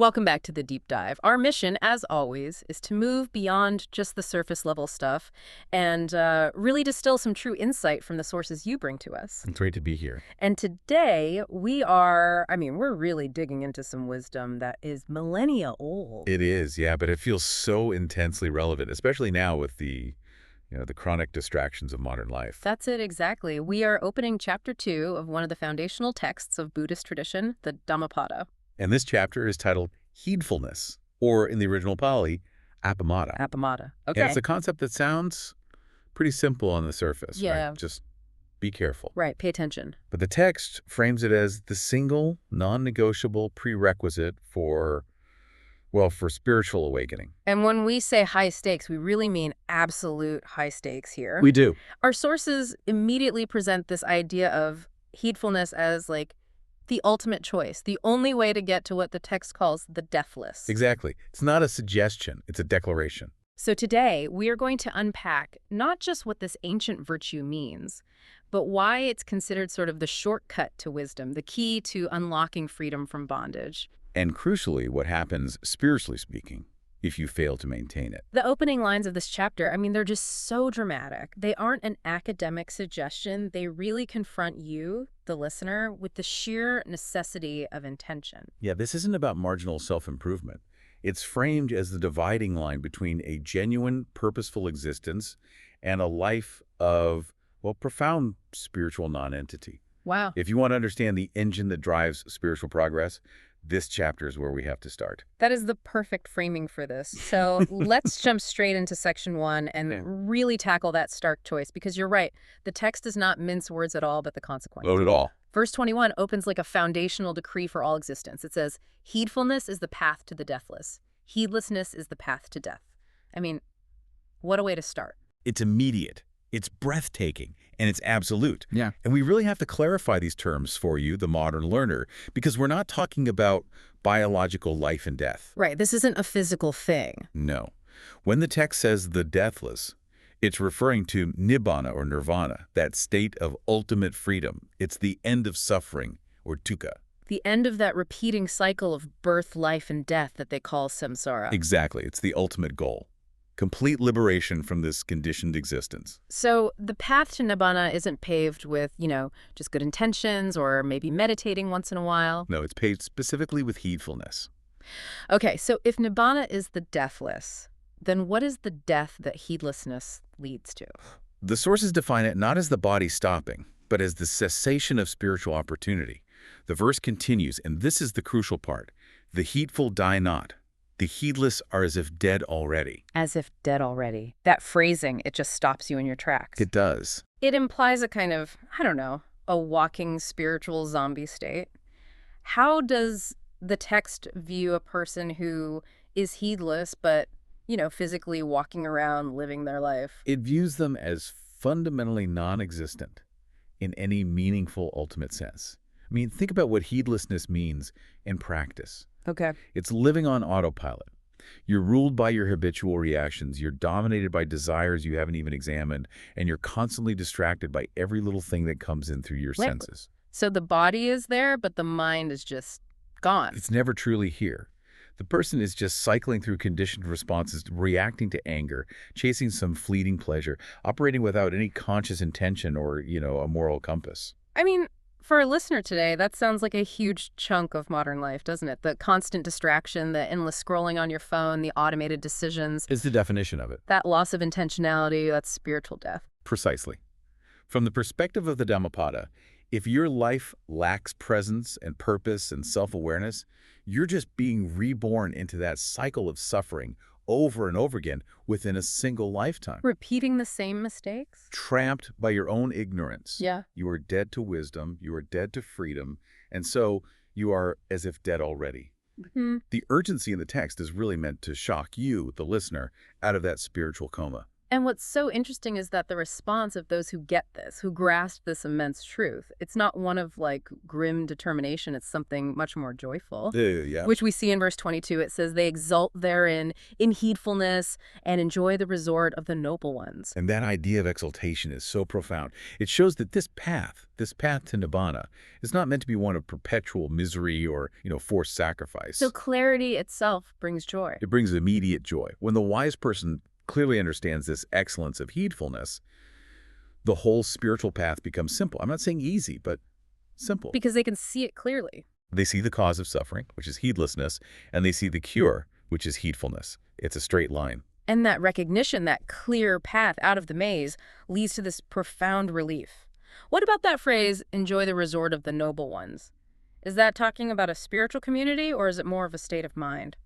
Welcome back to the deep dive. Our mission, as always, is to move beyond just the surface level stuff and really distill some true insight from the sources you bring to us. It's great to be here. And today we're really digging into some wisdom that is millennia old. It is, yeah, but it feels so intensely relevant, especially now with the chronic distractions of modern life. That's it, exactly. We are opening chapter 2 of one of the foundational texts of Buddhist tradition, the Dhammapada. And this chapter is titled Heedfulness, or in the original Pali, Appamāda. Appamāda. Okay. And it's a concept that sounds pretty simple on the surface. Yeah. Right? Just be careful. Right, pay attention. But the text frames it as the single, non-negotiable prerequisite for spiritual awakening. And when we say high stakes, we really mean absolute high stakes here. We do. Our sources immediately present this idea of heedfulness as like the ultimate choice, the only way to get to what the text calls the deathless. Exactly. It's not a suggestion, it's a declaration. So today, we are going to unpack not just what this ancient virtue means, but why it's considered sort of the shortcut to wisdom, the key to unlocking freedom from bondage. And crucially, what happens, spiritually speaking, if you fail to maintain it. The opening lines of this chapter, they're just so dramatic. They aren't an academic suggestion. They really confront you, the listener, with the sheer necessity of intention. Yeah, this isn't about marginal self-improvement. It's framed as the dividing line between a genuine, purposeful existence and a life of, profound spiritual nonentity. Wow. If you want to understand the engine that drives spiritual progress, this chapter is where we have to start. That is the perfect framing for this. So let's jump straight into section 1 and really tackle that stark choice, because you're right. The text does not mince words at all, but the consequence. Not at all. Verse 21 opens like a foundational decree for all existence. It says, heedfulness is the path to the deathless. Heedlessness is the path to death. What a way to start. It's immediate. It's breathtaking, and it's absolute. Yeah. And we really have to clarify these terms for you, the modern learner, because we're not talking about biological life and death. Right. This isn't a physical thing. No. When the text says the deathless, it's referring to nibbana or nirvana, that state of ultimate freedom. It's the end of suffering, or dukkha. The end of that repeating cycle of birth, life, and death that they call samsara. Exactly. It's the ultimate goal. Complete liberation from this conditioned existence. So the path to nibbana isn't paved with, just good intentions or maybe meditating once in a while. No, it's paved specifically with heedfulness. Okay, so if nibbana is the deathless, then what is the death that heedlessness leads to? The sources define it not as the body stopping, but as the cessation of spiritual opportunity. The verse continues, and this is the crucial part. The heedful die not. The heedless are as if dead already. As if dead already. That phrasing, it just stops you in your tracks. It does. It implies a kind of, a walking spiritual zombie state. How does the text view a person who is heedless but, physically walking around living their life? It views them as fundamentally non-existent in any meaningful ultimate sense. Think about what heedlessness means in practice. Okay. It's living on autopilot. You're ruled by your habitual reactions. You're dominated by desires you haven't even examined, and you're constantly distracted by every little thing that comes in through your senses. So the body is there, but the mind is just gone. It's never truly here. The person is just cycling through conditioned responses, reacting to anger, chasing some fleeting pleasure, operating without any conscious intention or, a moral compass. For a listener today, that sounds like a huge chunk of modern life, doesn't it? The constant distraction, the endless scrolling on your phone, the automated decisions. Is the definition of it. That loss of intentionality, that's spiritual death. Precisely. From the perspective of the Dhammapada, if your life lacks presence and purpose and self-awareness, you're just being reborn into that cycle of suffering over and over again within a single lifetime. Repeating the same mistakes? Trapped by your own ignorance. Yeah. You are dead to wisdom, you are dead to freedom, and so you are as if dead already. The urgency in the text is really meant to shock you, the listener, out of that spiritual coma. And what's so interesting is that the response of those who get this, who grasp this immense truth, it's not one of like grim determination, it's something much more joyful, Yeah. which we see in verse 22. It says, they exult therein in heedfulness and enjoy the resort of the noble ones. And that idea of exaltation is so profound. It shows that this path to nibbana, is not meant to be one of perpetual misery or, forced sacrifice. So clarity itself brings joy. It brings immediate joy. When the wise person clearly understands this excellence of heedfulness, the whole spiritual path becomes simple. I'm not saying easy, but simple. Because they can see it clearly. They see the cause of suffering, which is heedlessness, and they see the cure, which is heedfulness. It's a straight line. And that recognition, that clear path out of the maze, leads to this profound relief. What about that phrase, enjoy the resort of the noble ones? Is that talking about a spiritual community, or is it more of a state of mind?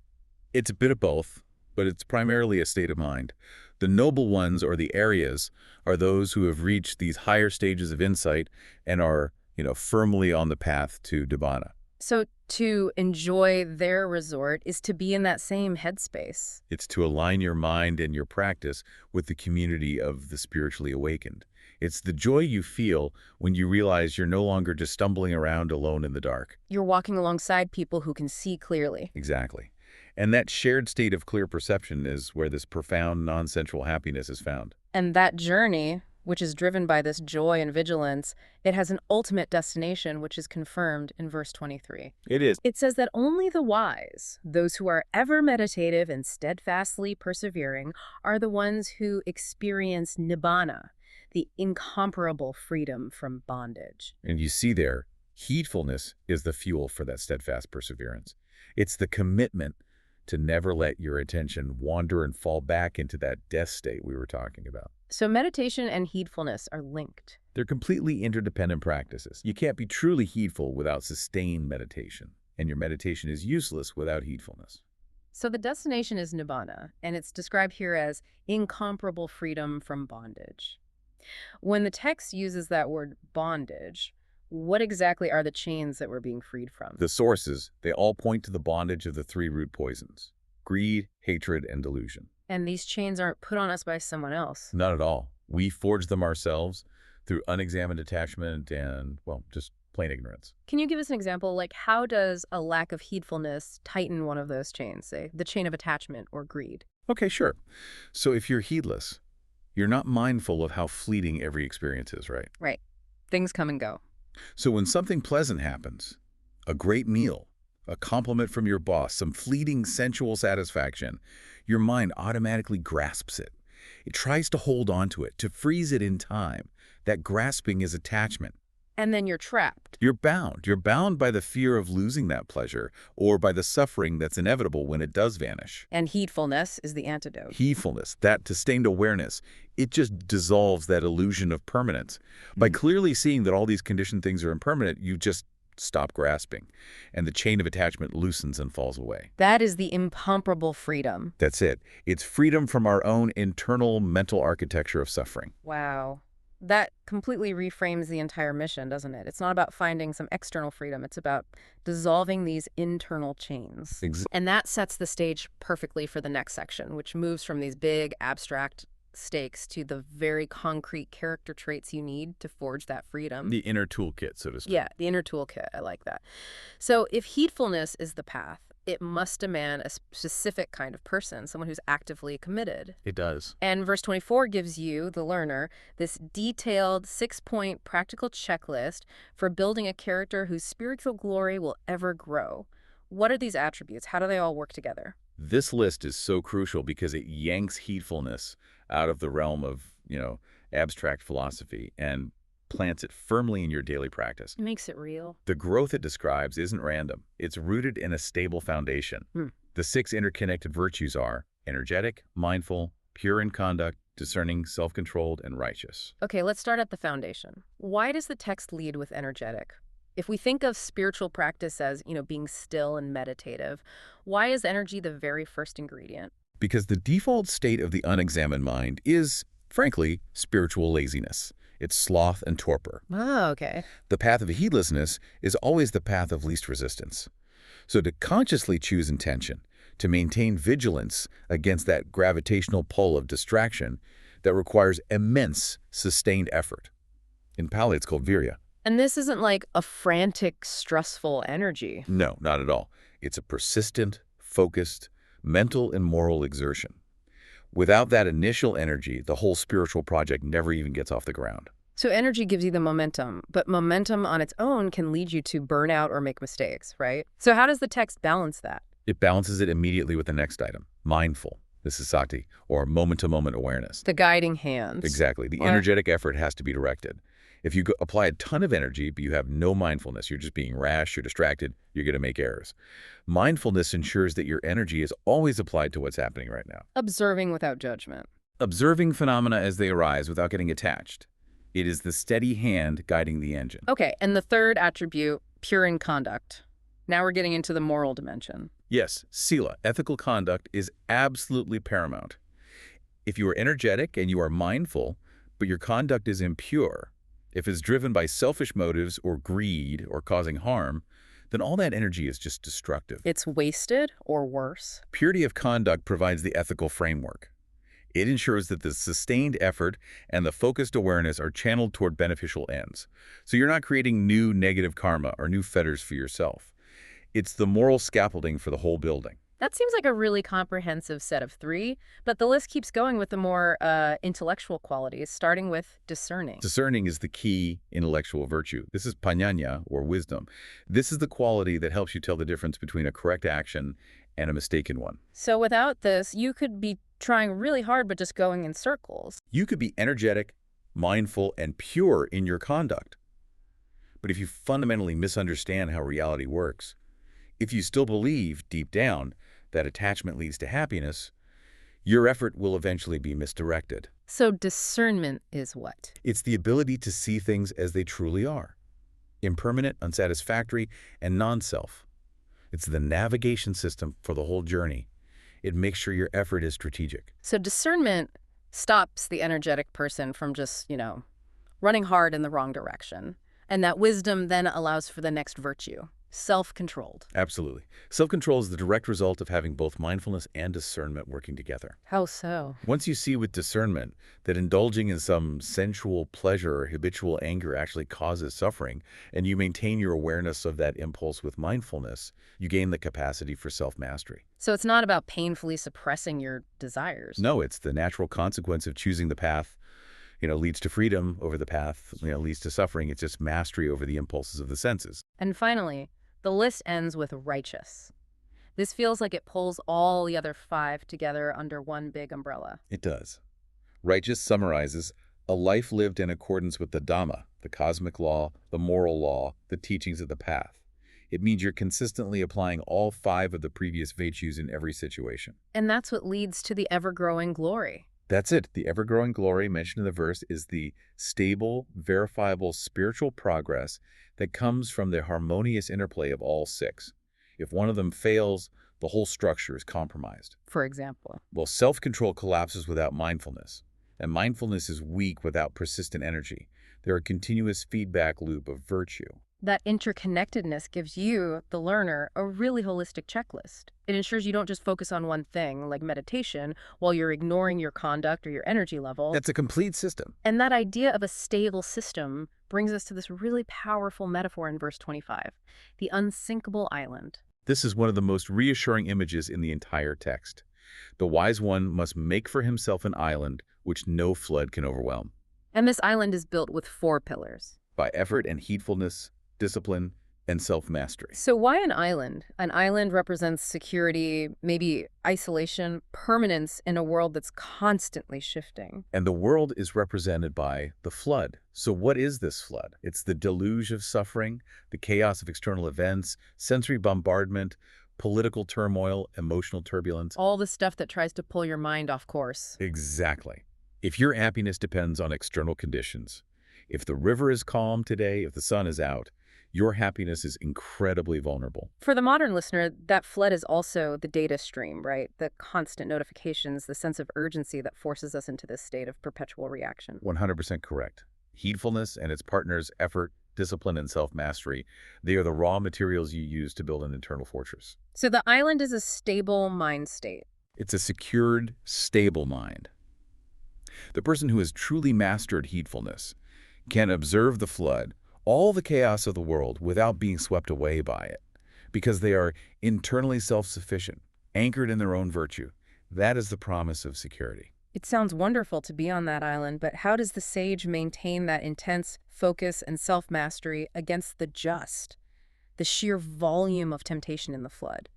It's a bit of both, but it's primarily a state of mind. The noble ones, or the aryas, are those who have reached these higher stages of insight and are, firmly on the path to dhamma. So to enjoy their resort is to be in that same headspace. It's to align your mind and your practice with the community of the spiritually awakened. It's the joy you feel when you realize you're no longer just stumbling around alone in the dark. You're walking alongside people who can see clearly. Exactly. And that shared state of clear perception is where this profound, non-sensual happiness is found. And that journey, which is driven by this joy and vigilance, it has an ultimate destination, which is confirmed in verse 23. It is. It says that only the wise, those who are ever meditative and steadfastly persevering, are the ones who experience nibbana, the incomparable freedom from bondage. And you see there, heedfulness is the fuel for that steadfast perseverance. It's the commitment to never let your attention wander and fall back into that death state we were talking about. So meditation and heedfulness are linked. They're completely interdependent practices. You can't be truly heedful without sustained meditation, and your meditation is useless without heedfulness. So the destination is nibbana, and it's described here as incomparable freedom from bondage. When the text uses that word bondage, what exactly are the chains that we're being freed from? The sources, they all point to the bondage of the three root poisons: greed, hatred, and delusion. And these chains aren't put on us by someone else. Not at all. We forge them ourselves through unexamined attachment and, well, just plain ignorance. Can you give us an example? Like, how does a lack of heedfulness tighten one of those chains, say, the chain of attachment or greed? Okay, sure. So if you're heedless, you're not mindful of how fleeting every experience is, right? Right. Things come and go. So when something pleasant happens, a great meal, a compliment from your boss, some fleeting sensual satisfaction, your mind automatically grasps it. It tries to hold on to it, to freeze it in time. That grasping is attachment. And then you're trapped. You're bound. You're bound by the fear of losing that pleasure or by the suffering that's inevitable when it does vanish. And heedfulness is the antidote. Heedfulness, that sustained awareness, it just dissolves that illusion of permanence. By clearly seeing that all these conditioned things are impermanent, you just stop grasping, and the chain of attachment loosens and falls away. That is the incomparable freedom. That's it. It's freedom from our own internal mental architecture of suffering. Wow. That completely reframes the entire mission, doesn't it? It's not about finding some external freedom. It's about dissolving these internal chains. And that sets the stage perfectly for the next section, which moves from these big, abstract stakes to the very concrete character traits you need to forge that freedom. The inner toolkit, so to speak. Yeah, the inner toolkit. I like that. So if heedfulness is the path, it must demand a specific kind of person, someone who's actively committed. It does. And verse 24 gives you, the learner, this detailed 6-point practical checklist for building a character whose spiritual glory will ever grow. What are these attributes? How do they all work together? This list is so crucial because it yanks heedfulness out of the realm of, abstract philosophy and plants it firmly in your daily practice. It makes it real. The growth it describes isn't random. It's rooted in a stable foundation. The 6 interconnected virtues are energetic, mindful, pure in conduct, discerning, self-controlled, and righteous. Okay, let's start at the foundation. Why does the text lead with energetic? If we think of spiritual practice as, being still and meditative, why is energy the very first ingredient? Because the default state of the unexamined mind is, frankly, spiritual laziness. It's sloth and torpor. Oh, okay. The path of heedlessness is always the path of least resistance. So to consciously choose intention, to maintain vigilance against that gravitational pull of distraction, that requires immense, sustained effort. In Pali, it's called virya. And this isn't like a frantic, stressful energy. No, not at all. It's a persistent, focused, mental and moral exertion. Without that initial energy, the whole spiritual project never even gets off the ground. So energy gives you the momentum, but momentum on its own can lead you to burnout or make mistakes, right? So how does the text balance that? It balances it immediately with the next item, mindful. This is sati, or moment-to-moment awareness. The guiding hand. Exactly. The What? energetic effort has to be directed. If you apply a ton of energy, but you have no mindfulness, you're just being rash, you're distracted, you're going to make errors. Mindfulness ensures that your energy is always applied to what's happening right now. Observing without judgment. Observing phenomena as they arise without getting attached. It is the steady hand guiding the engine. Okay, and the third attribute, pure in conduct. Now we're getting into the moral dimension. Yes, sila, ethical conduct, is absolutely paramount. If you are energetic and you are mindful, but your conduct is impure, if it's driven by selfish motives or greed or causing harm, then all that energy is just destructive. It's wasted or worse. Purity of conduct provides the ethical framework. It ensures that the sustained effort and the focused awareness are channeled toward beneficial ends. So you're not creating new negative karma or new fetters for yourself. It's the moral scaffolding for the whole building. That seems like a really comprehensive set of three, but the list keeps going with the more intellectual qualities, starting with discerning. Discerning is the key intellectual virtue. This is paññāña, or wisdom. This is the quality that helps you tell the difference between a correct action and a mistaken one. So without this, you could be trying really hard but just going in circles. You could be energetic, mindful, and pure in your conduct. But if you fundamentally misunderstand how reality works, if you still believe, deep down, that attachment leads to happiness, your effort will eventually be misdirected. So discernment is what? It's the ability to see things as they truly are, impermanent, unsatisfactory, and non-self. It's the navigation system for the whole journey. It makes sure your effort is strategic. So discernment stops the energetic person from just, running hard in the wrong direction. And that wisdom then allows for the next virtue, self-controlled. Absolutely. Self-control is the direct result of having both mindfulness and discernment working together. How so? Once you see with discernment that indulging in some sensual pleasure or habitual anger actually causes suffering, and you maintain your awareness of that impulse with mindfulness, you gain the capacity for self-mastery. So it's not about painfully suppressing your desires. No, it's the natural consequence of choosing the path, leads to freedom over the path, leads to suffering. It's just mastery over the impulses of the senses. And finally, the list ends with righteous. This feels like it pulls all the other five together under one big umbrella. It does. Righteous summarizes a life lived in accordance with the Dhamma, the cosmic law, the moral law, the teachings of the path. It means you're consistently applying all five of the previous virtues in every situation. And that's what leads to the ever-growing glory. That's it. The ever-growing glory mentioned in the verse is the stable, verifiable spiritual progress that comes from the harmonious interplay of all six. If one of them fails, the whole structure is compromised. For example. Well, self-control collapses without mindfulness, and mindfulness is weak without persistent energy. They're a continuous feedback loop of virtue. That interconnectedness gives you, the learner, a really holistic checklist. It ensures you don't just focus on one thing, like meditation, while you're ignoring your conduct or your energy level. That's a complete system. And that idea of a stable system brings us to this really powerful metaphor in verse 25, the unsinkable island. This is one of the most reassuring images in the entire text. The wise one must make for himself an island which no flood can overwhelm. And this island is built with 4 pillars. By effort and heedfulness, discipline, and self-mastery. So why an island? An island represents security, maybe isolation, permanence in a world that's constantly shifting. And the world is represented by the flood. So what is this flood? It's the deluge of suffering, the chaos of external events, sensory bombardment, political turmoil, emotional turbulence. All the stuff that tries to pull your mind off course. Exactly. If your happiness depends on external conditions, if the river is calm today, if the sun is out, your happiness is incredibly vulnerable. For the modern listener, that flood is also the data stream, right? The constant notifications, the sense of urgency that forces us into this state of perpetual reaction. 100% correct. Heedfulness and its partners, effort, discipline, and self-mastery, they are the raw materials you use to build an internal fortress. So the island is a stable mind state. It's a secured, stable mind. The person who has truly mastered heedfulness can observe the flood, all the chaos of the world, without being swept away by it, because they are internally self-sufficient, anchored in their own virtue. That is the promise of security. It sounds wonderful to be on that island, but how does the sage maintain that intense focus and self-mastery against the sheer volume of temptation in the flood?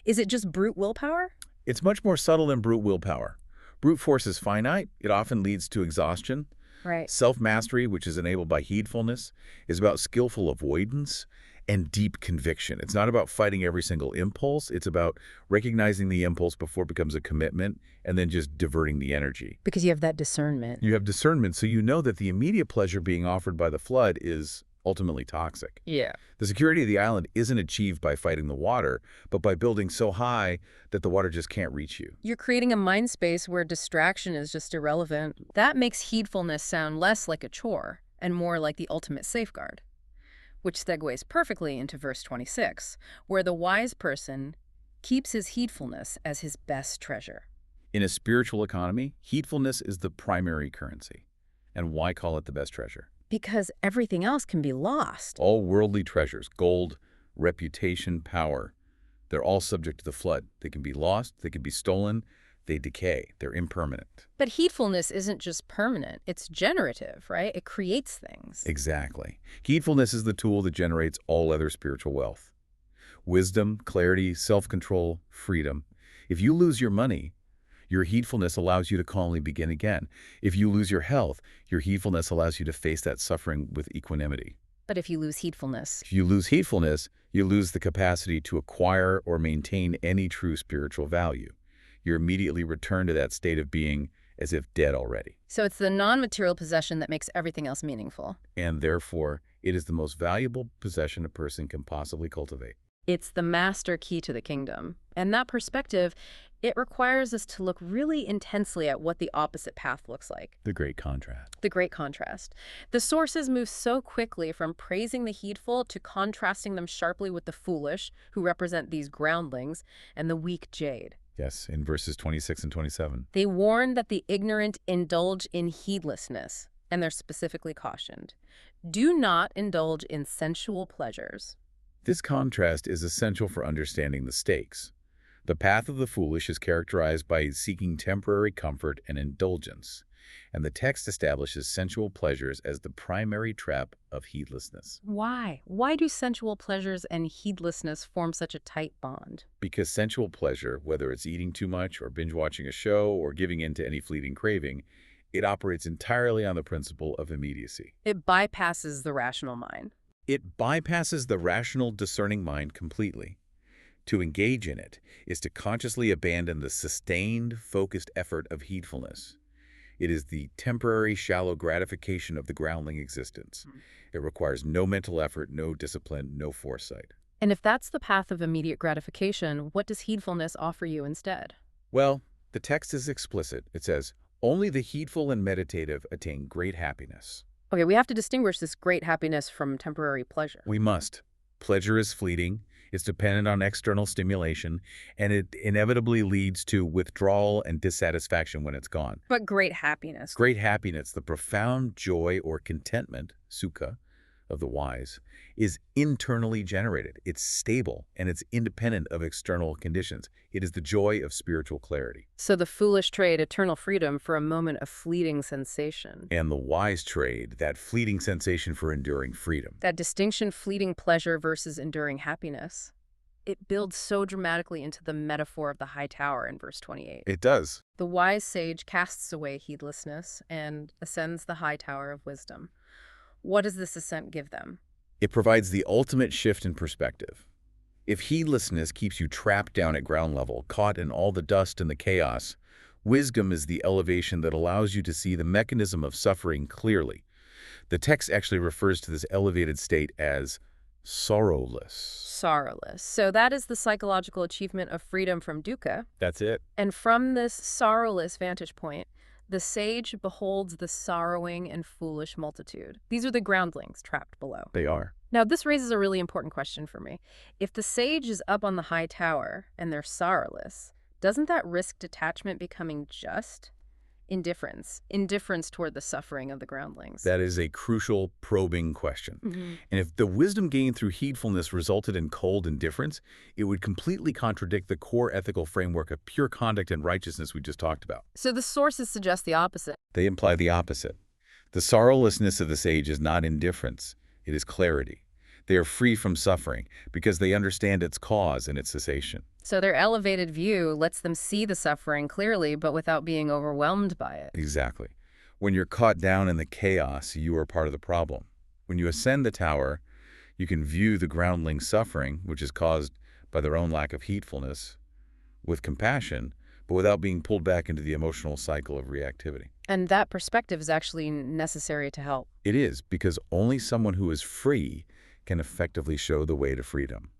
Is it just brute willpower? It's much more subtle than brute willpower. Brute force is finite. It often leads to exhaustion. Right. Self-mastery, which is enabled by heedfulness, is about skillful avoidance and deep conviction. It's not about fighting every single impulse. It's about recognizing the impulse before it becomes a commitment and then just diverting the energy. Because you have that discernment. You have discernment, so you know that the immediate pleasure being offered by the flood is ultimately toxic. Yeah. The security of the island isn't achieved by fighting the water, but by building so high that the water just can't reach you. You're creating a mind space where distraction is just irrelevant. That makes heedfulness sound less like a chore and more like the ultimate safeguard, which segues perfectly into verse 26, where the wise person keeps his heedfulness as his best treasure. In a spiritual economy, heedfulness is the primary currency. And why call it the best treasure? Because everything else can be lost. All worldly treasures, gold, reputation, power, they're all subject to the flood. They can be lost, they can be stolen, they decay, they're impermanent. But heedfulness isn't just permanent, it's generative, right? It creates things. Exactly. Heedfulness is the tool that generates all other spiritual wealth. Wisdom, clarity, self-control, freedom. If you lose your money, your heedfulness allows you to calmly begin again. If you lose your health, your heedfulness allows you to face that suffering with equanimity. But if you lose heedfulness, If you lose heedfulness, you lose the capacity to acquire or maintain any true spiritual value. You immediately return to that state of being as if dead already. so it's the non-material possession that makes everything else meaningful. And therefore, it is the most valuable possession a person can possibly cultivate. It's the master key to the kingdom. And that perspective, it requires us to look really intensely at what the opposite path looks like. The great contrast. The great contrast. The sources move so quickly from praising the heedful to contrasting them sharply with the foolish, who represent these groundlings, and the weak jade. Yes, in verses 26 and 27. They warn that the ignorant indulge in heedlessness, and they're specifically cautioned. Do not indulge in sensual pleasures. This contrast is essential for understanding the stakes. The path of the foolish is characterized by seeking temporary comfort and indulgence, and the text establishes sensual pleasures as the primary trap of heedlessness. Why? Why do sensual pleasures and heedlessness form such a tight bond? Because sensual pleasure, whether it's eating too much or binge-watching a show or giving in to any fleeting craving, it operates entirely on the principle of immediacy. It bypasses the rational mind. It bypasses the rational, discerning mind completely. To engage in it is to consciously abandon the sustained, focused effort of heedfulness. It is the temporary, shallow gratification of the groundling existence. It requires no mental effort, no discipline, no foresight. And if that's the path of immediate gratification, what does heedfulness offer you instead? Well, the text is explicit. It says, "Only the heedful and meditative attain great happiness." Okay, we have to distinguish this great happiness from temporary pleasure. We must. Pleasure is fleeting, it's dependent on external stimulation, and it inevitably leads to withdrawal and dissatisfaction when it's gone. But great happiness. Great happiness, the profound joy or contentment, sukha, of the wise, is internally generated. It's stable, and it's independent of external conditions. It is the joy of spiritual clarity. So the foolish trade eternal freedom for a moment of fleeting sensation. And the wise trade that fleeting sensation for enduring freedom. That distinction, fleeting pleasure versus enduring happiness, it builds so dramatically into the metaphor of the high tower in verse 28. It does. The wise sage casts away heedlessness and ascends the high tower of wisdom. What does this ascent give them? It provides the ultimate shift in perspective. If heedlessness keeps you trapped down at ground level, caught in all the dust and the chaos, wisdom is the elevation that allows you to see the mechanism of suffering clearly. The text actually refers to this elevated state as sorrowless. Sorrowless. So that is the psychological achievement of freedom from dukkha. That's it. And from this sorrowless vantage point, the sage beholds the sorrowing and foolish multitude. These are the groundlings trapped below. They are. Now, this raises a really important question for me. If the sage is up on the high tower and they're sorrowless, doesn't that risk detachment becoming just? Indifference. Indifference toward the suffering of the groundlings. That is a crucial, probing question. Hmm. And if the wisdom gained through heedfulness resulted in cold indifference, it would completely contradict the core ethical framework of pure conduct and righteousness we just talked about. So the sources suggest the opposite. They imply the opposite. The sorrowlessness of the sage is not indifference, it is clarity. They are free from suffering because they understand its cause and its cessation. So their elevated view lets them see the suffering clearly, but without being overwhelmed by it. Exactly. When you're caught down in the chaos, you are part of the problem. When you ascend the tower, you can view the groundling's suffering, which is caused by their own lack of heedfulness, with compassion, but without being pulled back into the emotional cycle of reactivity. And that perspective is actually necessary to help. It is, because only someone who is free can effectively show the way to freedom.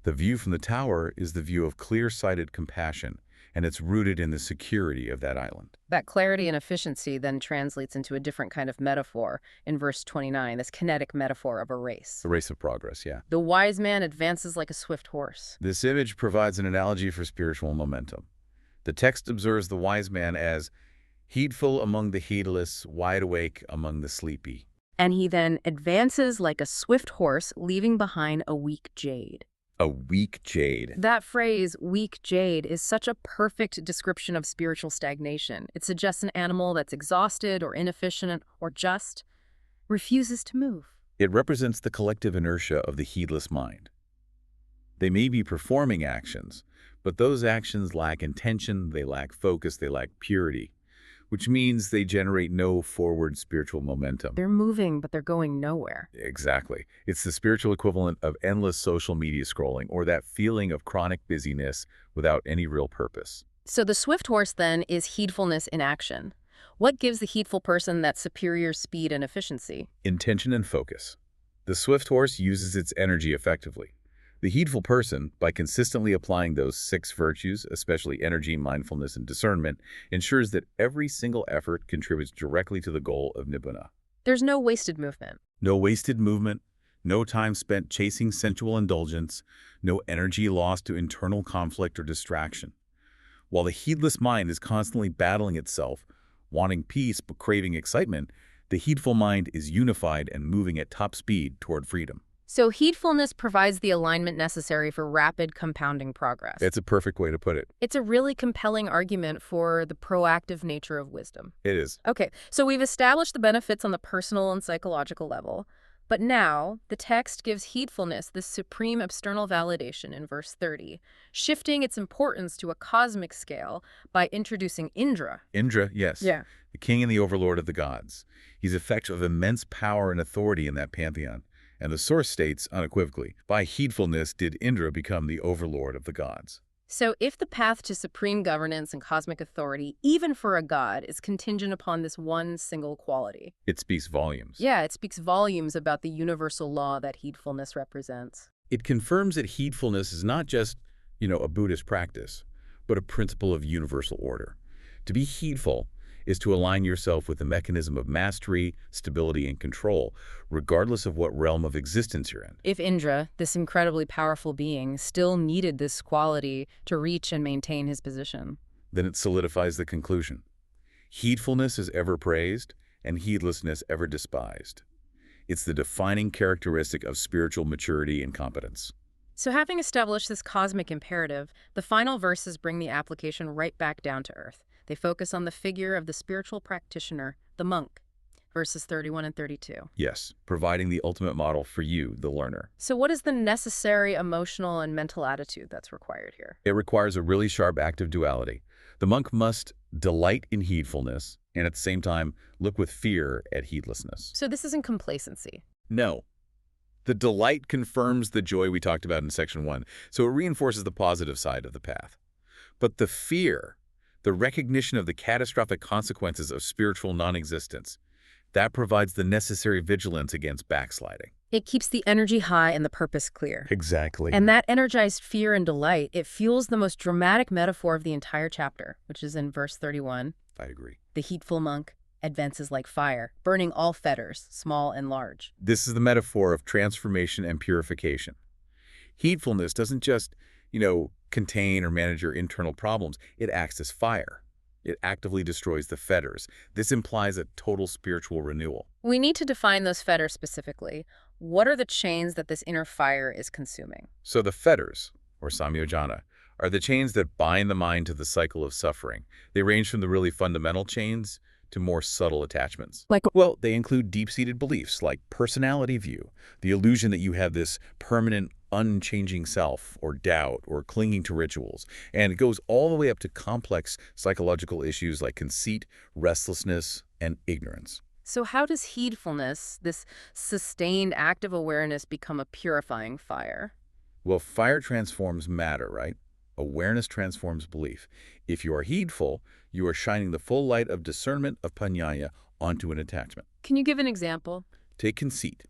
The view from the tower is the view of clear-sighted compassion, and it's rooted in the security of that island. That clarity and efficiency then translates into a different kind of metaphor in verse 29, this kinetic metaphor of a race. The race of progress, yeah. The wise man advances like a swift horse. This image provides an analogy for spiritual momentum. The text observes the wise man as heedful among the heedless, wide awake among the sleepy. And he then advances like a swift horse, leaving behind a weak jade. A weak jade. That phrase, weak jade, is such a perfect description of spiritual stagnation. It suggests an animal that's exhausted or inefficient or just refuses to move. It represents the collective inertia of the heedless mind. They may be performing actions, but those actions lack intention, they lack focus, they lack purity, which means they generate no forward spiritual momentum. They're moving, but they're going nowhere. Exactly. It's the spiritual equivalent of endless social media scrolling, or that feeling of chronic busyness without any real purpose. So the swift horse, then, is heedfulness in action. What gives the heedful person that superior speed and efficiency? Intention and focus. The swift horse uses its energy effectively. The heedful person, by consistently applying those 6 virtues, especially energy, mindfulness, and discernment, ensures that every single effort contributes directly to the goal of nibbana. There's no wasted movement. No wasted movement, no time spent chasing sensual indulgence, no energy lost to internal conflict or distraction. While the heedless mind is constantly battling itself, wanting peace but craving excitement, the heedful mind is unified and moving at top speed toward freedom. So heedfulness provides the alignment necessary for rapid compounding progress. It's a perfect way to put it. It's a really compelling argument for the proactive nature of wisdom. It is. Okay, so we've established the benefits on the personal and psychological level, but now the text gives heedfulness this supreme external validation in verse 30, shifting its importance to a cosmic scale by introducing Indra. Indra, yes. Yeah. The king and the overlord of the gods. He's effective of immense power and authority in that pantheon. And the source states unequivocally, by heedfulness did Indra become the overlord of the gods. So if the path to supreme governance and cosmic authority, even for a god, is contingent upon this one single quality. It speaks volumes. Yeah, it speaks volumes about the universal law that heedfulness represents. It confirms that heedfulness is not just, a Buddhist practice, but a principle of universal order. To be heedful is to align yourself with the mechanism of mastery, stability, and control, regardless of what realm of existence you're in. If Indra, this incredibly powerful being, still needed this quality to reach and maintain his position, then it solidifies the conclusion. Heedfulness is ever praised, and heedlessness ever despised. It's the defining characteristic of spiritual maturity and competence. So having established this cosmic imperative, the final verses bring the application right back down to earth. They focus on the figure of the spiritual practitioner, the monk, verses 31 and 32. Yes, providing the ultimate model for you, the learner. So what is the necessary emotional and mental attitude that's required here? It requires a really sharp active duality. The monk must delight in heedfulness and at the same time look with fear at heedlessness. So this isn't complacency. No. The delight confirms the joy we talked about in section 1, so it reinforces the positive side of the path. But the fear, the recognition of the catastrophic consequences of spiritual non-existence, that provides the necessary vigilance against backsliding. It keeps the energy high and the purpose clear. Exactly. And that energized fear and delight, it fuels the most dramatic metaphor of the entire chapter, which is in verse 31. I agree. The heedful monk advances like fire, burning all fetters, small and large. This is the metaphor of transformation and purification. Heedfulness doesn't just, contain or manage your internal problems. It acts as fire. It actively destroys the fetters. This implies a total spiritual renewal. We need to define those fetters specifically. What are the chains that this inner fire is consuming? So the fetters, or samyojana, are the chains that bind the mind to the cycle of suffering. They range from the really fundamental chains to more subtle attachments. Well, they include deep-seated beliefs like personality view, the illusion that you have this permanent, unchanging self, or doubt, or clinging to rituals. And it goes all the way up to complex psychological issues like conceit, restlessness, and ignorance. So how does heedfulness, this sustained active awareness, become a purifying fire? Well, fire transforms matter, right? Awareness transforms belief. If you are heedful, you are shining the full light of discernment of paññāya onto an attachment. Can you give an example? Take conceit.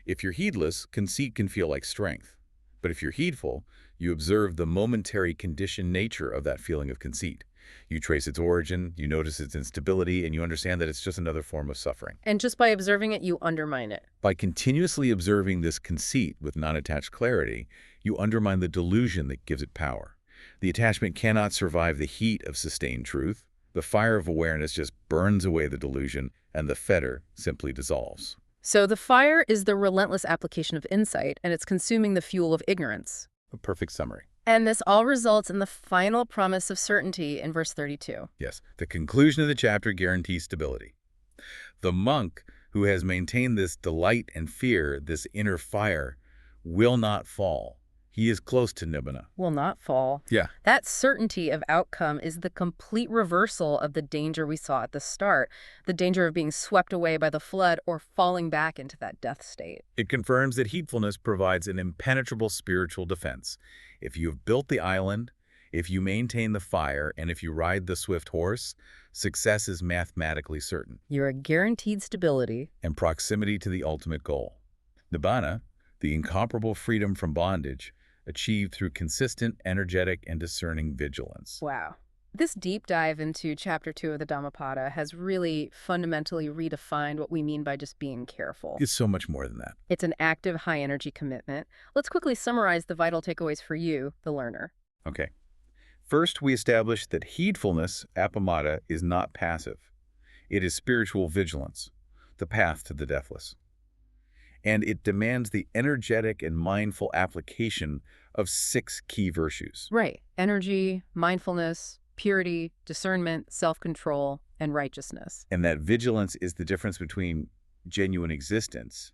If you're heedless, conceit can feel like strength. But if you're heedful, you observe the momentary conditioned nature of that feeling of conceit. You trace its origin, you notice its instability, and you understand that it's just another form of suffering. And just by observing it, you undermine it. By continuously observing this conceit with non-attached clarity, you undermine the delusion that gives it power. The attachment cannot survive the heat of sustained truth. The fire of awareness just burns away the delusion, and the fetter simply dissolves. So the fire is the relentless application of insight, and it's consuming the fuel of ignorance. A perfect summary. And this all results in the final promise of certainty in verse 32. Yes, the conclusion of the chapter guarantees stability. The monk who has maintained this delight and fear, this inner fire, will not fall. He is close to nibbana. Will not fall. Yeah. That certainty of outcome is the complete reversal of the danger we saw at the start, the danger of being swept away by the flood or falling back into that death state. It confirms that heedfulness provides an impenetrable spiritual defense. If you have built the island, if you maintain the fire, and if you ride the swift horse, success is mathematically certain. You're guaranteed stability. And proximity to the ultimate goal. Nibbana, the incomparable freedom from bondage, achieved through consistent, energetic, and discerning vigilance. Wow. This deep dive into Chapter 2 of the Dhammapada has really fundamentally redefined what we mean by just being careful. It's so much more than that. It's an active, high-energy commitment. Let's quickly summarize the vital takeaways for you, the learner. Okay. First, we established that heedfulness, Appamāda, is not passive. It is spiritual vigilance, the path to the deathless. And it demands the energetic and mindful application of 6 key virtues. Right. Energy, mindfulness, purity, discernment, self-control, and righteousness. And that vigilance is the difference between genuine existence,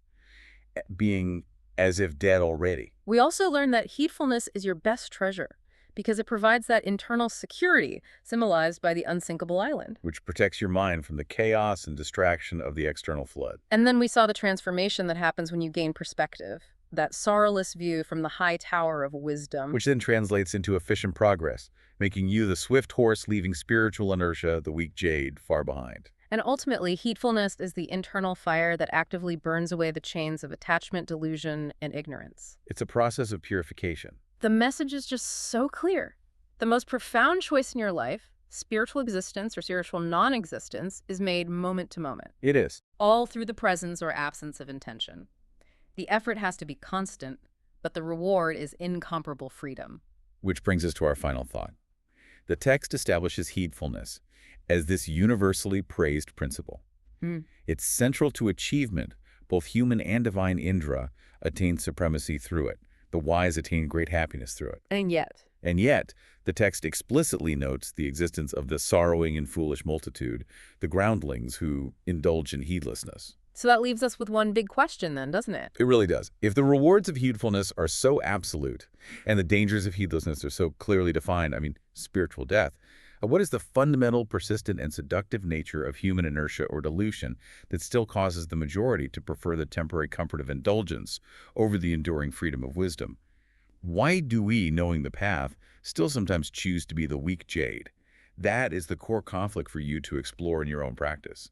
being as if dead already. We also learned that heedfulness is your best treasure because it provides that internal security symbolized by the unsinkable island. Which protects your mind from the chaos and distraction of the external flood. And then we saw the transformation that happens when you gain perspective, that sorrowless view from the high tower of wisdom. Which then translates into efficient progress, making you the swift horse leaving spiritual inertia, the weak jade, far behind. And ultimately, heedfulness is the internal fire that actively burns away the chains of attachment, delusion, and ignorance. It's a process of purification. The message is just so clear. The most profound choice in your life, spiritual existence or spiritual non-existence, is made moment to moment. It is. All through the presence or absence of intention. The effort has to be constant, but the reward is incomparable freedom. Which brings us to our final thought. The text establishes heedfulness as this universally praised principle. It's central to achievement. Both human and divine Indra attain supremacy through it. The wise attain great happiness through it. And yet, the text explicitly notes the existence of the sorrowing and foolish multitude, the groundlings who indulge in heedlessness. So that leaves us with one big question then, doesn't it? It really does. If the rewards of heedfulness are so absolute and the dangers of heedlessness are so clearly defined, spiritual death, what is the fundamental, persistent, and seductive nature of human inertia or delusion that still causes the majority to prefer the temporary comfort of indulgence over the enduring freedom of wisdom? Why do we, knowing the path, still sometimes choose to be the weak jade? That is the core conflict for you to explore in your own practice.